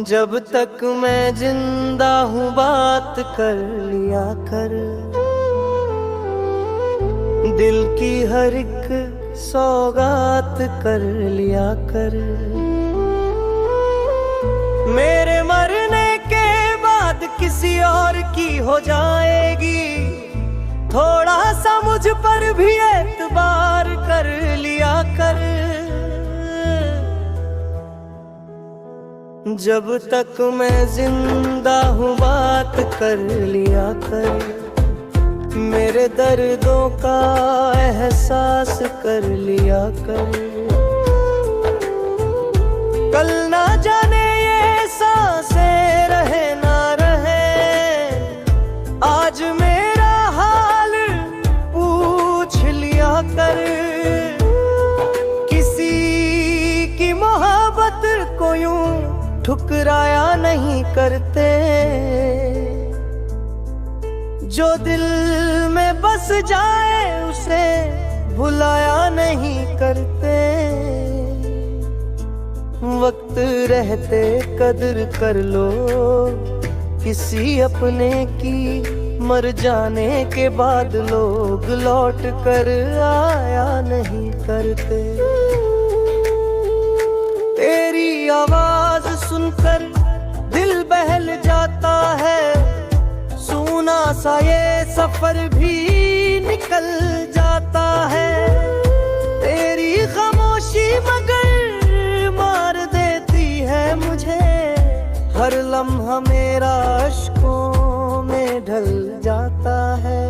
जब तक मैं जिंदा हूँ बात कर लिया कर, दिल की हर एक सौगात कर लिया कर। मेरे मरने के बाद किसी और की हो जाएगी, थोड़ा सा मुझ पर भी एतबार कर लिया कर। जब तक मैं जिंदा हूँ बात कर लिया कर, मेरे दर्दों का एहसास कर लिया कर। कल ना जाने ये सांसें रहे ना रहे, आज मेरा हाल पूछ लिया कर। किसी की मोहब्बत को यूं ठुकराया नहीं करते, जो दिल में बस जाए उसे भुलाया नहीं करते। वक्त रहते कदर कर लो किसी अपने की, मर जाने के बाद लोग लौट कर आया नहीं करते। तेरी आवाज सुनकर दिल बहल जाता है, सूना सा ये सफर भी निकल जाता है। तेरी खामोशी मगर मार देती है मुझे, हर लम्हा मेरा अश्कों में ढल जाता है।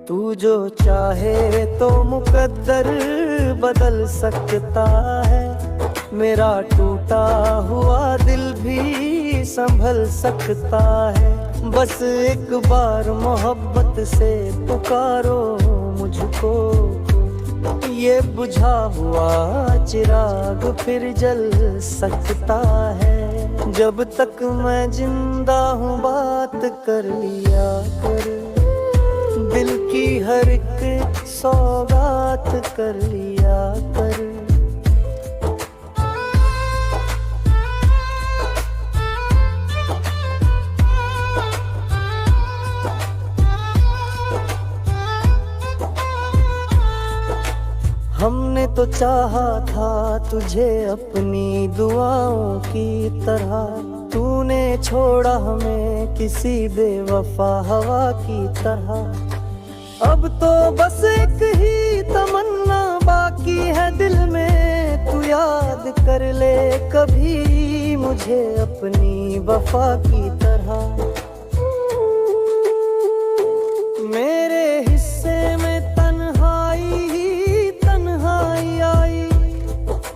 तू जो चाहे तो मुकद्दर बदल सकता है, मेरा टूटा हुआ दिल भी संभल सकता है। बस एक बार मोहब्बत से पुकारो मुझको, ये बुझा हुआ चिराग फिर जल सकता है। जब तक मैं जिंदा हूँ बात कर लिया कर, दिल की हर एक सौगात कर लिया कर। हमने तो चाहा था तुझे अपनी दुआओं की तरह, तूने छोड़ा हमें किसी बेवफा हवा की तरह। अब तो बस एक ही तमन्ना बाकी है दिल में, तू याद कर ले कभी मुझे अपनी वफा की तरह। मेरे हिस्से में तन्हाई ही तन्हाई आई,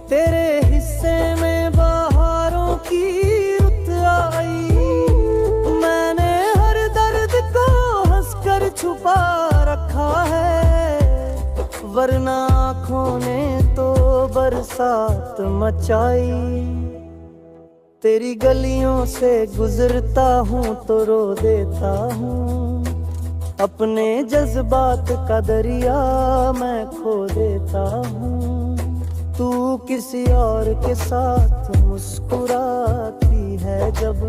तेरे हिस्से में बहारों की रुत आई। मैंने हर दर्द को हंसकर छुपा रखा है, वरना आँखों ने तो बरसात मचाई। तेरी गलियों से गुजरता हूँ तो रो देता हूँ, अपने जज्बात का दरिया मैं खो देता हूँ। तू किसी और के साथ मुस्कुराती है जब,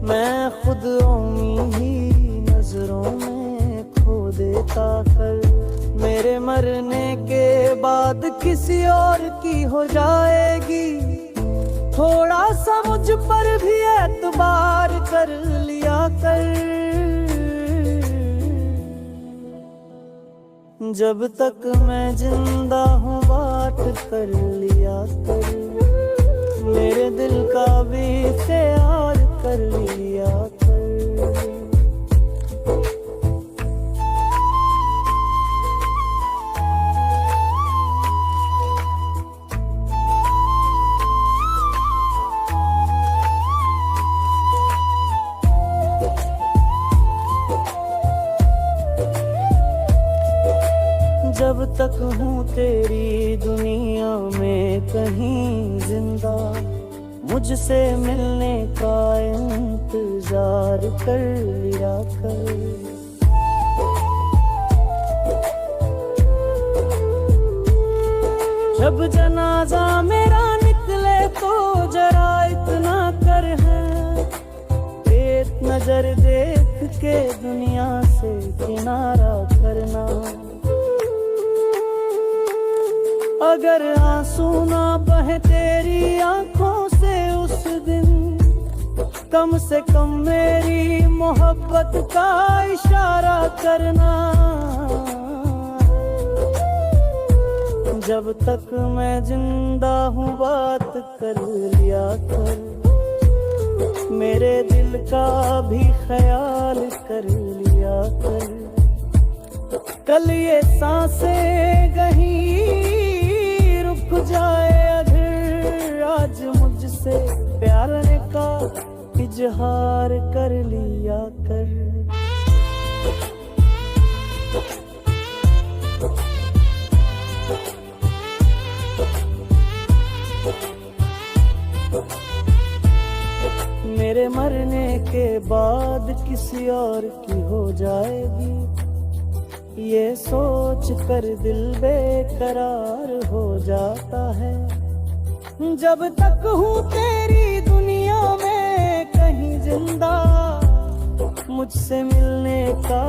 मैं खुद अपनी ही नजरों में खो देता कर। मेरे मरने के बाद किसी और की हो जाएगी, थोड़ा सा मुझ पर भी एतबार कर लिया कर। जब तक मैं जिंदा हूँ बात कर लिया कर, मेरे दिल का भी ख्याल कर लिया कर। जब तक हूँ तेरी दुनिया में कहीं जिंदा, मुझसे मिलने का इंतजार कर लिया कर। जब जनाजा मेरा निकले तो जरा इतना कर नजर देख के दुनिया से किनारा करना। अगर आंसू ना बहे तेरी आंखों से उस दिन, कम से कम मेरी मोहब्बत का इशारा करना। जब तक मैं जिंदा हूँ बात कर लिया कर, मेरे दिल का भी ख्याल कर लिया कर। कल ये सांसें कहीं रुक जाए अगर, आज मुझसे प्यार का इजहार कर लिया कर। मेरे मरने के बाद किसी और की हो जाएगी, ये सोच कर दिल बेकरार हो जाता है। जब तक हूँ तेरी दुनिया में कहीं जिंदा, मुझसे मिलने का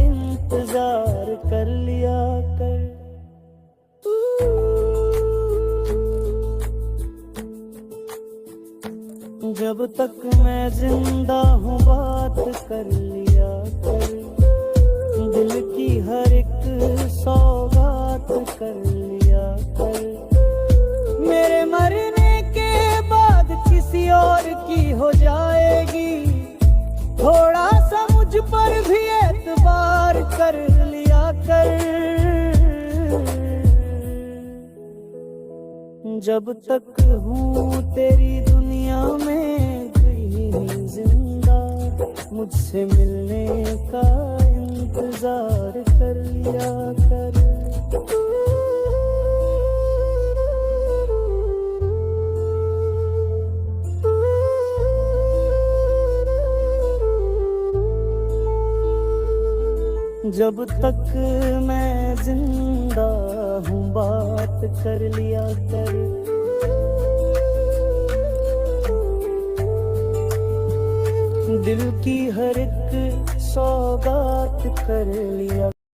इंतजार कर लिया कर। जब तक मैं जिंदा हूँ बात कर लिया कर, दिल की हर एक सौगात कर लिया कर। मेरे मरने के बाद किसी और की हो जाएगी, थोड़ा सा मुझ पर भी एतबार कर लिया कर। जब तक हूँ तेरी दुनिया में कहीं जिंदा, मुझसे मिलने का इंतजार कर लिया कर। जब तक मैं जिंदा हूँ बात कर लिया कर। दिल की हर एक सौगात कर लिया।